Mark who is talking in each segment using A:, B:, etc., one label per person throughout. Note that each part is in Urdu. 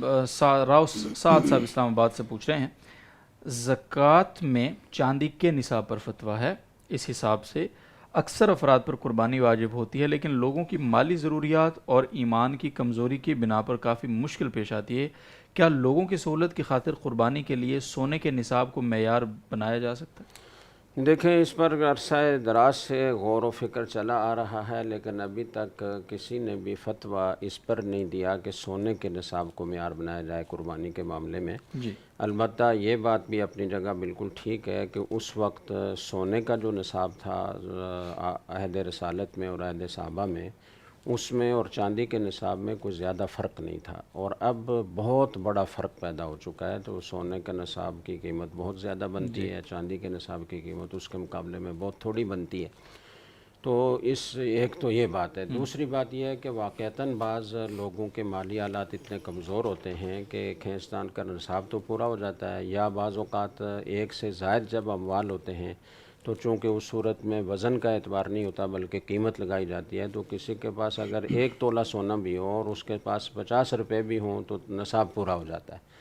A: راؤ سعد صاحب اسلام آباد سے پوچھ رہے ہیں، زکوٰۃ میں چاندی کے نصاب پر فتویٰ ہے، اس حساب سے اکثر افراد پر قربانی واجب ہوتی ہے، لیکن لوگوں کی مالی ضروریات اور ایمان کی کمزوری کی بنا پر کافی مشکل پیش آتی ہے۔ کیا لوگوں کی سہولت کی خاطر قربانی کے لیے سونے کے نصاب کو معیار بنایا جا سکتا ہے؟
B: دیکھیں، اس پر عرصہ دراز سے غور و فکر چلا آ رہا ہے، لیکن ابھی تک کسی نے بھی فتویٰ اس پر نہیں دیا کہ سونے کے نصاب کو معیار بنایا جائے قربانی کے معاملے میں۔
A: جی،
B: البتہ یہ بات بھی اپنی جگہ بالکل ٹھیک ہے کہ اس وقت سونے کا جو نصاب تھا عہد رسالت میں اور عہد صحابہ میں، اس میں اور چاندی کے نصاب میں کوئی زیادہ فرق نہیں تھا، اور اب بہت بڑا فرق پیدا ہو چکا ہے۔ تو سونے کا نصاب کی قیمت بہت زیادہ بنتی ہے، چاندی کے نصاب کی قیمت اس کے مقابلے میں بہت تھوڑی بنتی ہے۔ تو ایک تو یہ بات ہے۔ دوسری بات یہ ہے کہ واقعتاً بعض لوگوں کے مالی حالات اتنے کمزور ہوتے ہیں کہ کھینچتان کا نصاب تو پورا ہو جاتا ہے، یا بعض اوقات ایک سے زائد جب اموال ہوتے ہیں تو چونکہ اس صورت میں وزن کا اعتبار نہیں ہوتا بلکہ قیمت لگائی جاتی ہے، تو کسی کے پاس اگر 1 تولہ سونا بھی ہو اور اس کے پاس 50 روپے بھی ہوں تو نصاب پورا ہو جاتا ہے۔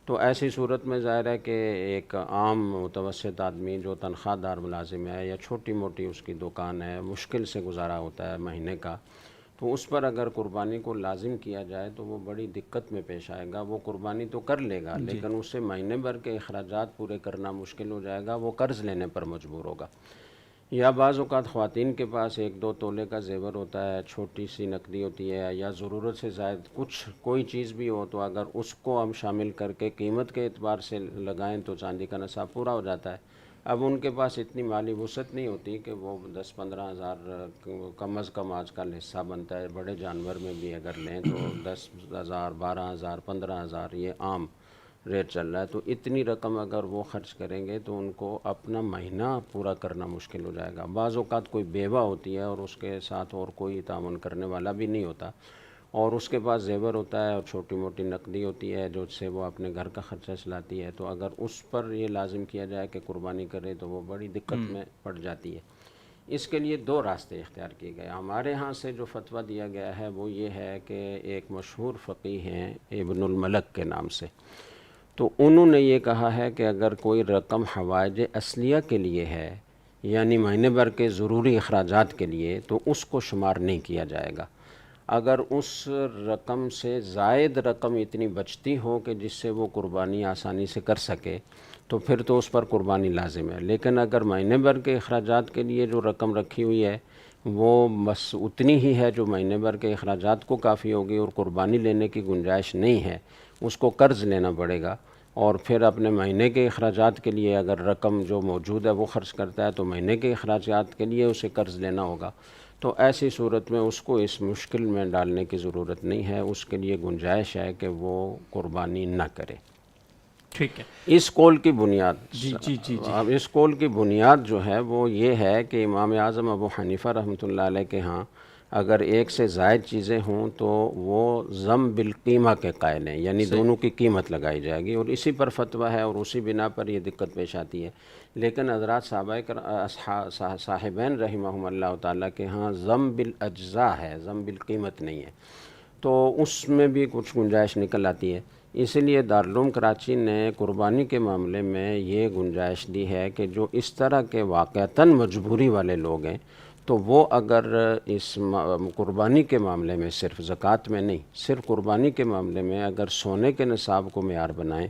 B: تو ایسی صورت میں ظاہر ہے کہ ایک عام متوسط آدمی جو تنخواہ دار ملازم ہے یا چھوٹی موٹی اس کی دکان ہے، مشکل سے گزارا ہوتا ہے مہینے کا، تو اس پر اگر قربانی کو لازم کیا جائے تو وہ بڑی دقت میں پیش آئے گا۔ وہ قربانی تو کر لے گا لیکن اس سے مہینے بھر کے اخراجات پورے کرنا مشکل ہو جائے گا، وہ قرض لینے پر مجبور ہوگا۔ یا بعض اوقات خواتین کے پاس 1-2 تولے کا زیور ہوتا ہے، چھوٹی سی نقدی ہوتی ہے، یا ضرورت سے زائد کوئی چیز بھی ہو، تو اگر اس کو ہم شامل کر کے قیمت کے اعتبار سے لگائیں تو چاندی کا نصاب پورا ہو جاتا ہے۔ اب ان کے پاس اتنی مالی وسعت نہیں ہوتی کہ وہ 10-15 ہزار کم از کم آج کل حصہ بنتا ہے، بڑے جانور میں بھی اگر لیں تو 10,000 12,000 15,000 یہ عام ریٹ چل رہا ہے۔ تو اتنی رقم اگر وہ خرچ کریں گے تو ان کو اپنا مہینہ پورا کرنا مشکل ہو جائے گا۔ بعض اوقات کوئی بیوہ ہوتی ہے اور اس کے ساتھ اور کوئی تعاون کرنے والا بھی نہیں ہوتا، اور اس کے پاس زیور ہوتا ہے اور چھوٹی موٹی نقدی ہوتی ہے جو سے وہ اپنے گھر کا خرچہ چلاتی ہے، تو اگر اس پر یہ لازم کیا جائے کہ قربانی کرے تو وہ بڑی دقت میں پڑ جاتی ہے۔ اس کے لیے 2 راستے اختیار کیے گئے۔ ہمارے ہاں سے جو فتویٰ دیا گیا ہے وہ یہ ہے کہ ایک مشہور فقیہ ہیں ابن الملک کے نام سے، تو انہوں نے یہ کہا ہے کہ اگر کوئی رقم حوائج اصلیہ کے لیے ہے، یعنی مہینے بھر کے ضروری اخراجات کے لیے، تو اس کو شمار نہیں کیا جائے گا۔ اگر اس رقم سے زائد رقم اتنی بچتی ہو کہ جس سے وہ قربانی آسانی سے کر سکے تو پھر تو اس پر قربانی لازم ہے، لیکن اگر مہینے بھر کے اخراجات کے لیے جو رقم رکھی ہوئی ہے وہ بس اتنی ہی ہے جو مہینے بھر کے اخراجات کو کافی ہوگی اور قربانی لینے کی گنجائش نہیں ہے، اس کو قرض لینا پڑے گا، اور پھر اپنے مہینے کے اخراجات کے لیے اگر رقم جو موجود ہے وہ خرچ کرتا ہے تو مہینے کے اخراجات کے لیے اسے قرض لینا ہوگا۔ تو ایسی صورت میں اس کو اس مشکل میں ڈالنے کی ضرورت نہیں ہے، اس کے لیے گنجائش ہے کہ وہ قربانی نہ کرے۔
A: ٹھیک ہے۔
B: اس قول کی بنیاد
A: جی جی جی جی
B: اب اس قول کی بنیاد جو ہے وہ یہ ہے کہ امام اعظم ابو حنیفہ رحمۃ اللہ علیہ کے ہاں اگر ایک سے زائد چیزیں ہوں تو وہ ضم بالقیمہ کے قائل ہیں، یعنی دونوں کی قیمت لگائی جائے گی، اور اسی پر فتویٰ ہے اور اسی بنا پر یہ دقت پیش آتی ہے۔ لیکن حضرات صاحبین رحمہم اللہ تعالیٰ کے ہاں ضم بالاجزاء ہے، ضم بالقیمت نہیں ہے، تو اس میں بھی کچھ گنجائش نکل آتی ہے۔ اس لیے دارالعلوم کراچی نے قربانی کے معاملے میں یہ گنجائش دی ہے کہ جو اس طرح کے واقعتاً مجبوری والے لوگ ہیں تو وہ اگر اس قربانی کے معاملے میں، صرف زکوٰۃ میں نہیں، صرف قربانی کے معاملے میں اگر سونے کے نصاب کو معیار بنائیں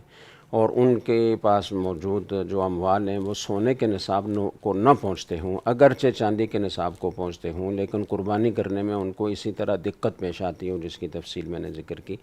B: اور ان کے پاس موجود جو اموال ہیں وہ سونے کے نصاب کو نہ پہنچتے ہوں، اگرچہ چاندی کے نصاب کو پہنچتے ہوں، لیکن قربانی کرنے میں ان کو اسی طرح دقت پیش آتی ہو جس کی تفصیل میں نے ذکر کی،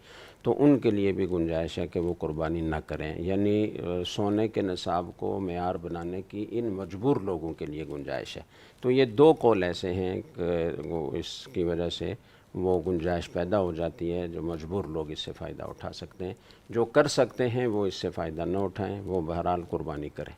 B: تو ان کے لیے بھی گنجائش ہے کہ وہ قربانی نہ کریں، یعنی سونے کے نصاب کو معیار بنانے کی ان مجبور لوگوں کے لیے گنجائش ہے۔ تو یہ 2 قول ایسے ہیں کہ وہ اس کی وجہ سے وہ گنجائش پیدا ہو جاتی ہے، جو مجبور لوگ اس سے فائدہ اٹھا سکتے ہیں، جو کر سکتے ہیں وہ اس سے فائدہ نہ اٹھائیں، وہ بہرحال قربانی کریں۔